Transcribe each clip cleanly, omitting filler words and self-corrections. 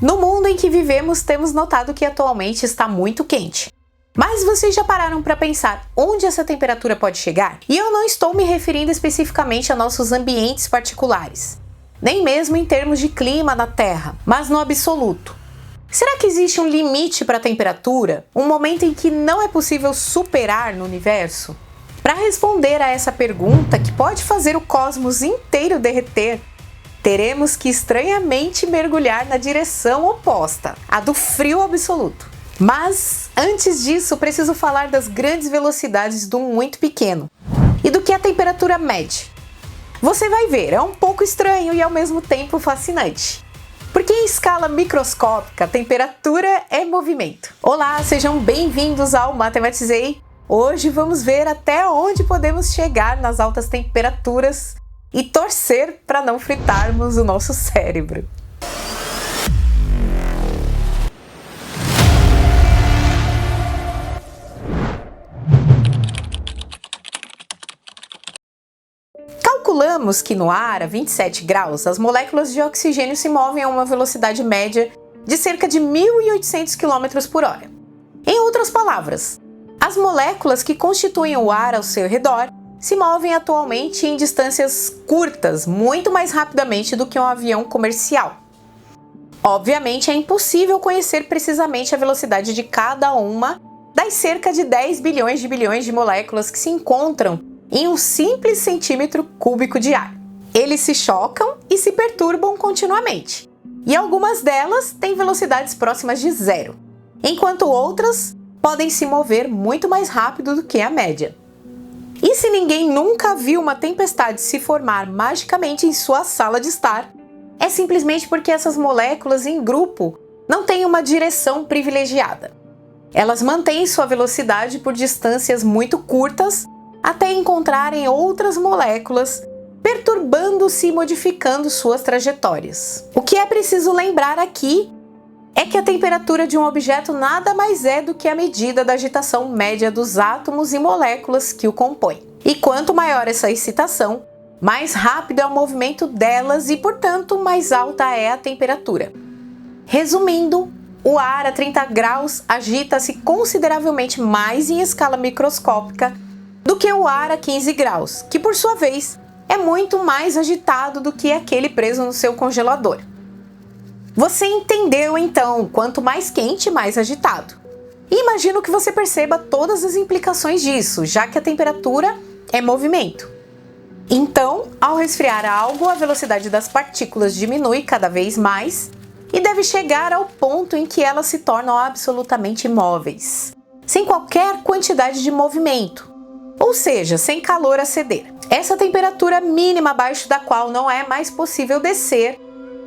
No mundo em que vivemos, temos notado que atualmente está muito quente. Mas vocês já pararam para pensar onde essa temperatura pode chegar? E eu não estou me referindo especificamente a nossos ambientes particulares, nem mesmo em termos de clima na Terra, mas no absoluto. Será que existe um limite para a temperatura? Um momento em que não é possível superar no universo? Para responder a essa pergunta, que pode fazer o cosmos inteiro derreter, teremos que estranhamente mergulhar na direção oposta, a do frio absoluto. Mas, antes disso, preciso falar das grandes velocidades do muito pequeno e do que a temperatura mede. Você vai ver, é um pouco estranho e ao mesmo tempo fascinante. Porque em escala microscópica, temperatura é movimento. Olá, sejam bem-vindos ao Matematizei. Hoje vamos ver até onde podemos chegar nas altas temperaturas e torcer para não fritarmos o nosso cérebro. Calculamos que no ar, a 27 graus, as moléculas de oxigênio se movem a uma velocidade média de cerca de 1.800 km por hora. Em outras palavras, as moléculas que constituem o ar ao seu redor se movem atualmente em distâncias curtas, muito mais rapidamente do que um avião comercial. Obviamente, é impossível conhecer precisamente a velocidade de cada uma das cerca de 10 bilhões de moléculas que se encontram em um simples centímetro cúbico de ar. Eles se chocam e se perturbam continuamente, e algumas delas têm velocidades próximas de zero, enquanto outras podem se mover muito mais rápido do que a média. E se ninguém nunca viu uma tempestade se formar magicamente em sua sala de estar, é simplesmente porque essas moléculas em grupo não têm uma direção privilegiada. Elas mantêm sua velocidade por distâncias muito curtas até encontrarem outras moléculas, perturbando-se e modificando suas trajetórias. O que é preciso lembrar aqui é que a temperatura de um objeto nada mais é do que a medida da agitação média dos átomos e moléculas que o compõem. E quanto maior essa excitação, mais rápido é o movimento delas e, portanto, mais alta é a temperatura. Resumindo, o ar a 30 graus agita-se consideravelmente mais em escala microscópica do que o ar a 15 graus, que por sua vez é muito mais agitado do que aquele preso no seu congelador. Você entendeu então, quanto mais quente, mais agitado. E imagino que você perceba todas as implicações disso, já que a temperatura é movimento. Então, ao resfriar algo, a velocidade das partículas diminui cada vez mais e deve chegar ao ponto em que elas se tornam absolutamente imóveis, sem qualquer quantidade de movimento. Ou seja, sem calor a ceder. Essa temperatura mínima abaixo da qual não é mais possível descer,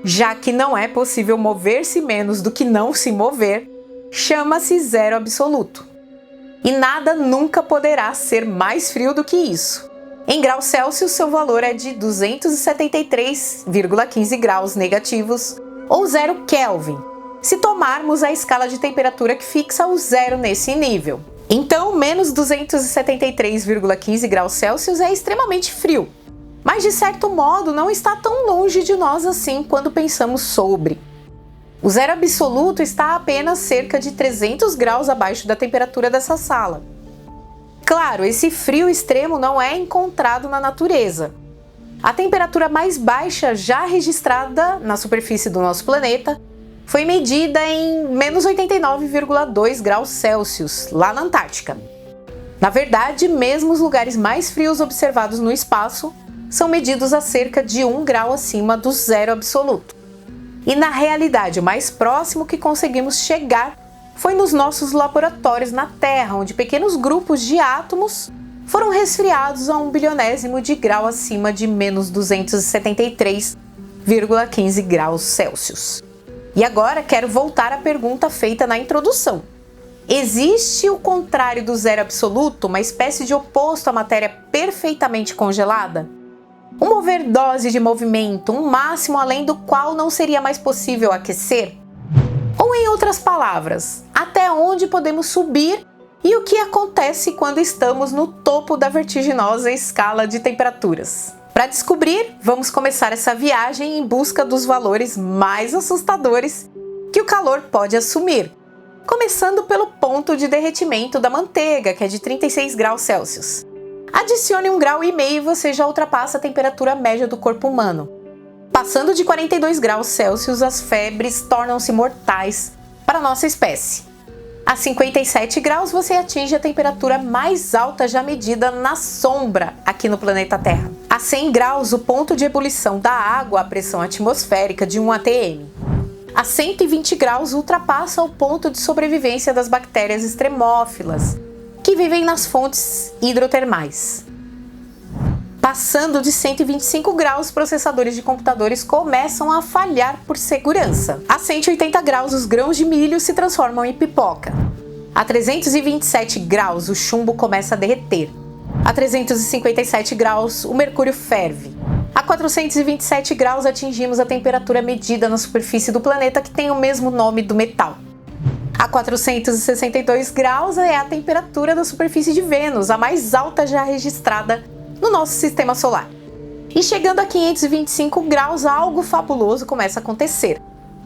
já que não é possível mover-se menos do que não se mover, chama-se zero absoluto. E nada nunca poderá ser mais frio do que isso. Em graus Celsius, seu valor é de 273,15 graus negativos, ou 0 Kelvin, se tomarmos a escala de temperatura que fixa o zero nesse nível. Então, menos 273,15 graus Celsius é extremamente frio, mas de certo modo não está tão longe de nós assim quando pensamos sobre. O zero absoluto está a apenas cerca de 300 graus abaixo da temperatura dessa sala. Claro, esse frio extremo não é encontrado na natureza. A temperatura mais baixa já registrada na superfície do nosso planeta foi medida em menos 89,2 graus Celsius, lá na Antártica. Na verdade, mesmo os lugares mais frios observados no espaço são medidos a cerca de 1 grau acima do zero absoluto. E na realidade, o mais próximo que conseguimos chegar foi nos nossos laboratórios na Terra, onde pequenos grupos de átomos foram resfriados a 1 bilionésimo de grau acima de menos 273,15 graus Celsius. E agora quero voltar à pergunta feita na introdução. Existe o contrário do zero absoluto, uma espécie de oposto à matéria perfeitamente congelada? Uma overdose de movimento, um máximo além do qual não seria mais possível aquecer? Ou em outras palavras, até onde podemos subir e o que acontece quando estamos no topo da vertiginosa escala de temperaturas? Para descobrir, vamos começar essa viagem em busca dos valores mais assustadores que o calor pode assumir, começando pelo ponto de derretimento da manteiga, que é de 36 graus Celsius. Adicione 1,5 grau e você já ultrapassa a temperatura média do corpo humano. Passando de 42 graus Celsius, as febres tornam-se mortais para a nossa espécie. A 57 graus você atinge a temperatura mais alta já medida na sombra aqui no planeta Terra. A 100 graus, o ponto de ebulição da água à pressão atmosférica de 1 atm. A 120 graus ultrapassa o ponto de sobrevivência das bactérias extremófilas, que vivem nas fontes hidrotermais. Passando de 125 graus, processadores de computadores começam a falhar por segurança. A 180 graus, os grãos de milho se transformam em pipoca. A 327 graus, o chumbo começa a derreter. A 357 graus, o mercúrio ferve. A 427 graus, atingimos a temperatura medida na superfície do planeta, que tem o mesmo nome do metal. A 462 graus é a temperatura da superfície de Vênus, a mais alta já registrada no nosso sistema solar. E chegando a 525 graus, algo fabuloso começa a acontecer.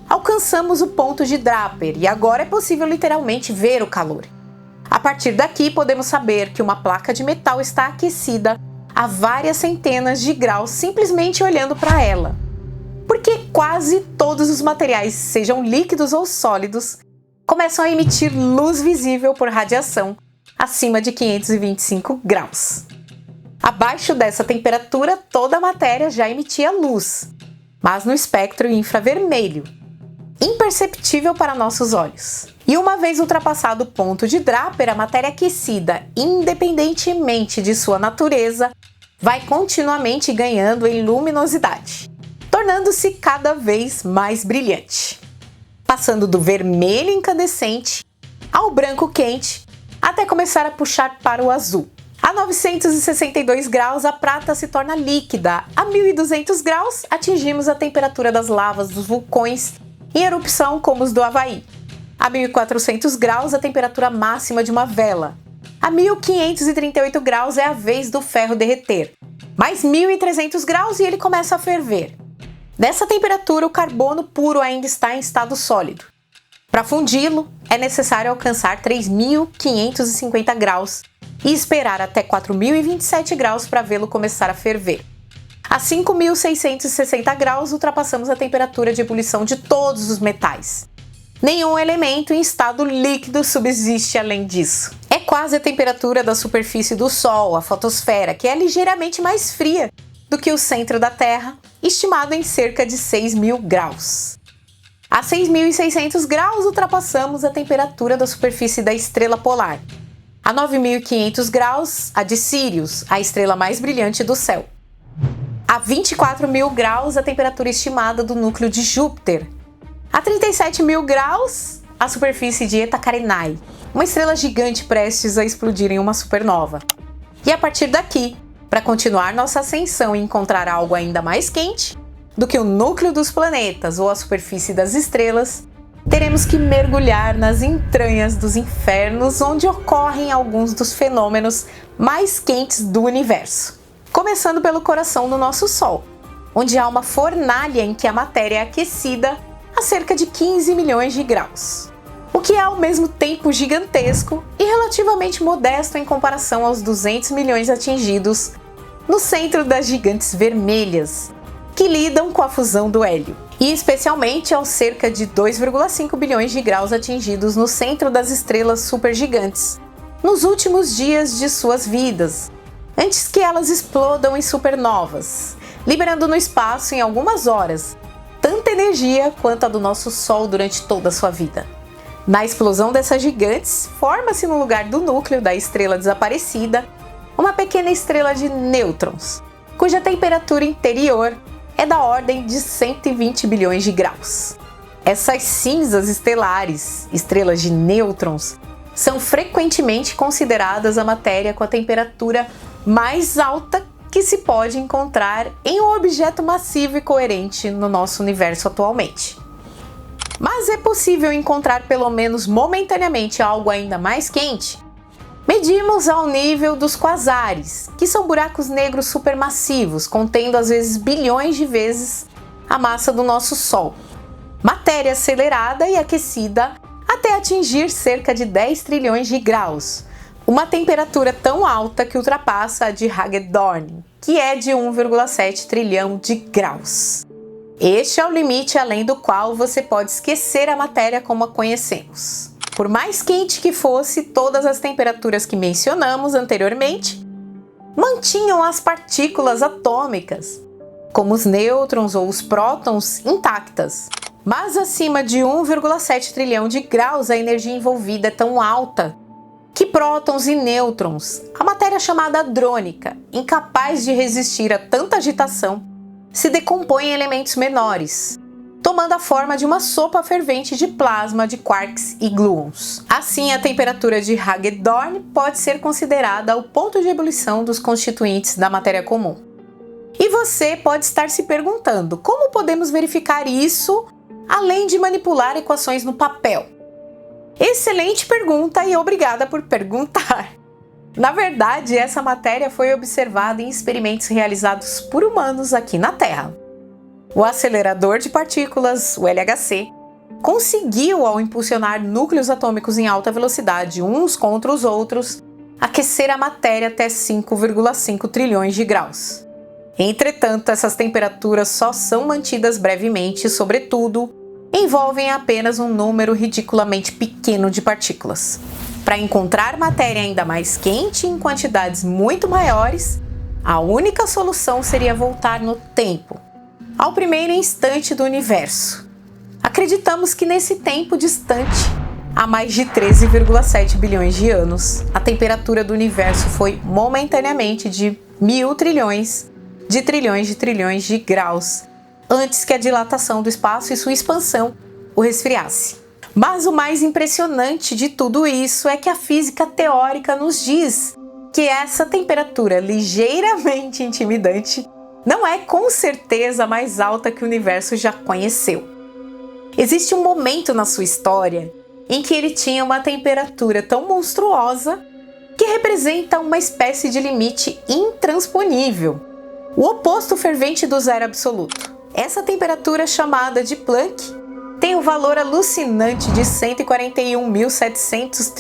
Alcançamos o ponto de Draper e agora é possível literalmente ver o calor. A partir daqui podemos saber que uma placa de metal está aquecida a várias centenas de graus simplesmente olhando para ela. Porque quase todos os materiais, sejam líquidos ou sólidos, começam a emitir luz visível por radiação acima de 525 graus. Abaixo dessa temperatura, toda a matéria já emitia luz, mas no espectro infravermelho, imperceptível para nossos olhos. E uma vez ultrapassado o ponto de Draper, a matéria aquecida, independentemente de sua natureza, vai continuamente ganhando em luminosidade, tornando-se cada vez mais brilhante, passando do vermelho incandescente ao branco quente, até começar a puxar para o azul. A 962 graus, a prata se torna líquida. A 1200 graus, atingimos a temperatura das lavas dos vulcões em erupção, como os do Havaí. A 1400 graus, a temperatura máxima de uma vela. A 1538 graus é a vez do ferro derreter. Mais 1300 graus e ele começa a ferver. Nessa temperatura, o carbono puro ainda está em estado sólido. Para fundi-lo, é necessário alcançar 3550 graus e esperar até 4027 graus para vê-lo começar a ferver. A 5660 graus, ultrapassamos a temperatura de ebulição de todos os metais. Nenhum elemento em estado líquido subsiste além disso. É quase a temperatura da superfície do Sol, a fotosfera, que é ligeiramente mais fria do que o centro da Terra, estimado em cerca de 6.000 graus. A 6.600 graus, ultrapassamos a temperatura da superfície da estrela polar. A 9.500 graus, a de Sirius, a estrela mais brilhante do céu. A 24.000 graus, a temperatura estimada do núcleo de Júpiter. A 37.000 graus, a superfície de Eta Carinae, uma estrela gigante prestes a explodir em uma supernova. E a partir daqui, para continuar nossa ascensão e encontrar algo ainda mais quente do que o núcleo dos planetas ou a superfície das estrelas, teremos que mergulhar nas entranhas dos infernos, onde ocorrem alguns dos fenômenos mais quentes do universo. Começando pelo coração do nosso Sol, onde há uma fornalha em que a matéria é aquecida a cerca de 15 milhões de graus, o que é ao mesmo tempo gigantesco e relativamente modesto em comparação aos 200 milhões atingidos no centro das gigantes vermelhas, que lidam com a fusão do hélio, e especialmente aos cerca de 2,5 bilhões de graus atingidos no centro das estrelas supergigantes, nos últimos dias de suas vidas, antes que elas explodam em supernovas, liberando no espaço em algumas horas tanta energia quanto a do nosso Sol durante toda a sua vida. Na explosão dessas gigantes, forma-se no lugar do núcleo da estrela desaparecida uma pequena estrela de nêutrons, cuja temperatura interior é da ordem de 120 bilhões de graus. Essas cinzas estelares, estrelas de nêutrons, são frequentemente consideradas a matéria com a temperatura mais alta que se pode encontrar em um objeto massivo e coerente no nosso universo atualmente. Mas é possível encontrar pelo menos momentaneamente algo ainda mais quente? Medimos ao nível dos quasares, que são buracos negros supermassivos, contendo às vezes bilhões de vezes a massa do nosso Sol. matéria acelerada e aquecida até atingir cerca de 10 trilhões de graus, uma temperatura tão alta que ultrapassa a de Hagedorn, que é de 1,7 trilhão de graus. Este é o limite além do qual você pode esquecer a matéria como a conhecemos. Por mais quente que fosse, todas as temperaturas que mencionamos anteriormente mantinham as partículas atômicas, como os nêutrons ou os prótons, intactas. Mas acima de 1,7 trilhão de graus, a energia envolvida é tão alta que prótons e nêutrons, a matéria chamada hadrônica, incapaz de resistir a tanta agitação, se decompõe em elementos menores, tomando a forma de uma sopa fervente de plasma de quarks e gluons. Assim, a temperatura de Hagedorn pode ser considerada o ponto de ebulição dos constituintes da matéria comum. E você pode estar se perguntando como podemos verificar isso além de manipular equações no papel? Excelente pergunta e obrigada por perguntar! Na verdade, essa matéria foi observada em experimentos realizados por humanos aqui na Terra. O acelerador de partículas, o LHC, conseguiu, ao impulsionar núcleos atômicos em alta velocidade uns contra os outros, aquecer a matéria até 5,5 trilhões de graus. Entretanto, essas temperaturas só são mantidas brevemente e, sobretudo, envolvem apenas um número ridiculamente pequeno de partículas. Para encontrar matéria ainda mais quente em quantidades muito maiores, a única solução seria voltar no tempo, ao primeiro instante do universo. Acreditamos que nesse tempo distante, há mais de 13,7 bilhões de anos, a temperatura do universo foi momentaneamente de 1.000 trilhões de trilhões de trilhões de graus, antes que a dilatação do espaço e sua expansão o resfriasse. Mas o mais impressionante de tudo isso é que a física teórica nos diz que essa temperatura ligeiramente intimidante não é com certeza a mais alta que o universo já conheceu. Existe um momento na sua história em que ele tinha uma temperatura tão monstruosa que representa uma espécie de limite intransponível, o oposto fervente do zero absoluto. Essa temperatura, chamada de Planck, tem o valor alucinante de 141.700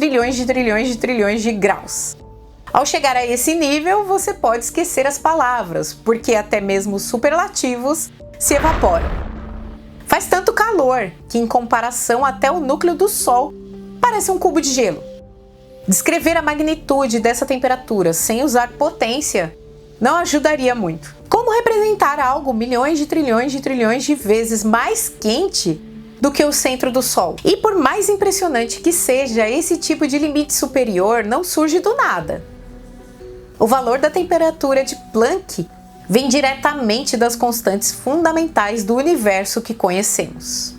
trilhões de graus. Ao chegar a esse nível, você pode esquecer as palavras, porque até mesmo os superlativos se evaporam. Faz tanto calor que, em comparação, até o núcleo do Sol parece um cubo de gelo. Descrever a magnitude dessa temperatura sem usar potência não ajudaria muito. Como representar algo milhões de trilhões de vezes mais quente do que o centro do Sol? E por mais impressionante que seja, esse tipo de limite superior não surge do nada. O valor da temperatura de Planck vem diretamente das constantes fundamentais do universo que conhecemos.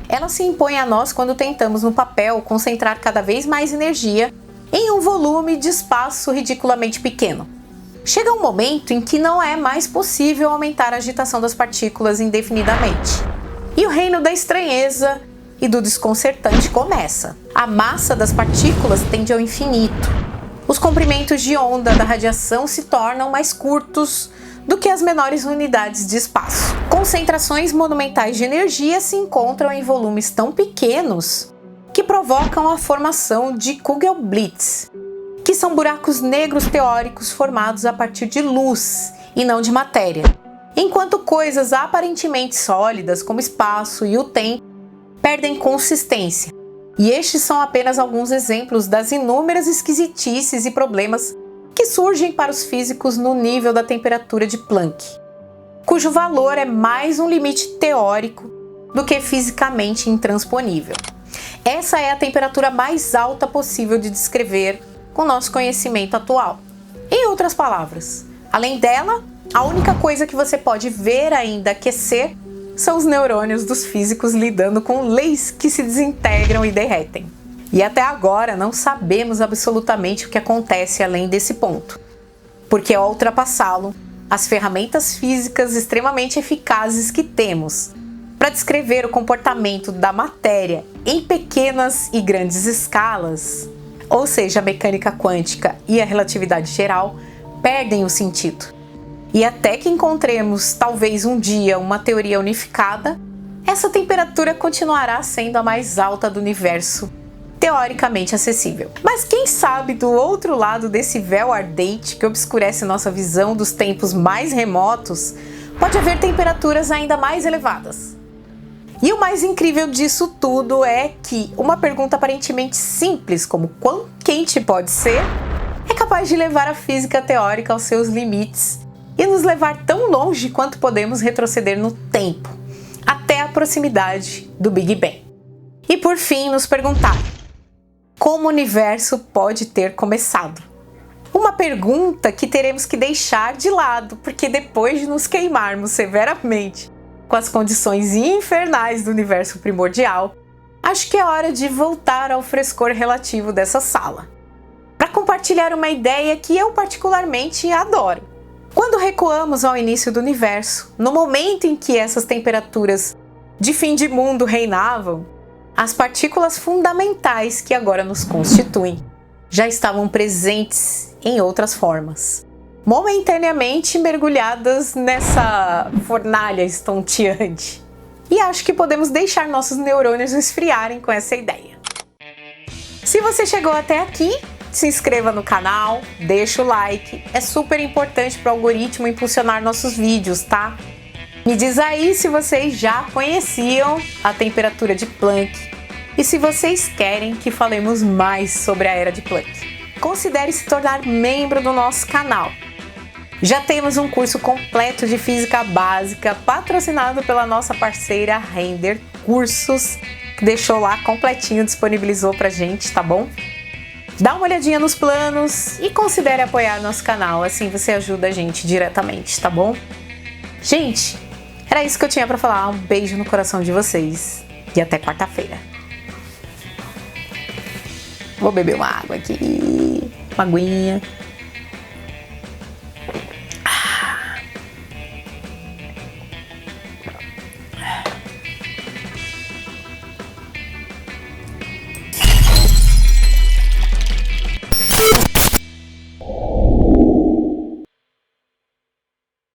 Ela se impõe a nós quando tentamos no papel concentrar cada vez mais energia em um volume de espaço ridiculamente pequeno. Chega um momento em que não é mais possível aumentar a agitação das partículas indefinidamente. E o reino da estranheza e do desconcertante começa. A massa das partículas tende ao infinito. Os comprimentos de onda da radiação se tornam mais curtos do que as menores unidades de espaço. Concentrações monumentais de energia se encontram em volumes tão pequenos que provocam a formação de Kugelblitz, que são buracos negros teóricos formados a partir de luz e não de matéria, enquanto coisas aparentemente sólidas, como espaço e o tempo, perdem consistência. E estes são apenas alguns exemplos das inúmeras esquisitices e problemas que surgem para os físicos no nível da temperatura de Planck, cujo valor é mais um limite teórico do que fisicamente intransponível. Essa é a temperatura mais alta possível de descrever com nosso conhecimento atual. Em outras palavras, além dela, a única coisa que você pode ver ainda aquecer são os neurônios dos físicos lidando com leis que se desintegram e derretem. E até agora não sabemos absolutamente o que acontece além desse ponto, porque ao ultrapassá-lo, as ferramentas físicas extremamente eficazes que temos para descrever o comportamento da matéria em pequenas e grandes escalas, ou seja, a mecânica quântica e a relatividade geral, perdem o sentido. E até que encontremos, talvez um dia, uma teoria unificada, essa temperatura continuará sendo a mais alta do universo, teoricamente acessível. Mas quem sabe do outro lado desse véu ardente que obscurece nossa visão dos tempos mais remotos, pode haver temperaturas ainda mais elevadas. E o mais incrível disso tudo é que uma pergunta aparentemente simples, como quão quente pode ser, é capaz de levar a física teórica aos seus limites e nos levar tão longe quanto podemos retroceder no tempo, até a proximidade do Big Bang. E por fim, nos perguntar: como o universo pode ter começado? Uma pergunta que teremos que deixar de lado, porque depois de nos queimarmos severamente com as condições infernais do universo primordial, acho que é hora de voltar ao frescor relativo dessa sala, para compartilhar uma ideia que eu particularmente adoro. Quando recuamos ao início do universo, no momento em que essas temperaturas de fim de mundo reinavam, as partículas fundamentais que agora nos constituem já estavam presentes em outras formas, momentaneamente mergulhadas nessa fornalha estonteante. E acho que podemos deixar nossos neurônios esfriarem com essa ideia. Se você chegou até aqui, se inscreva no canal, deixa o like, é super importante para o algoritmo impulsionar nossos vídeos, tá? Me diz aí se vocês já conheciam a temperatura de Planck e se vocês querem que falemos mais sobre a era de Planck. Considere se tornar membro do nosso canal. Já temos um curso completo de física básica patrocinado pela nossa parceira Render Cursos, que deixou lá completinho, disponibilizou pra gente, tá bom? Dá uma olhadinha nos planos e considere apoiar nosso canal, assim você ajuda a gente diretamente, tá bom? Gente, era isso que eu tinha pra falar, um beijo no coração de vocês e até quarta-feira. Vou beber uma água aqui, uma aguinha.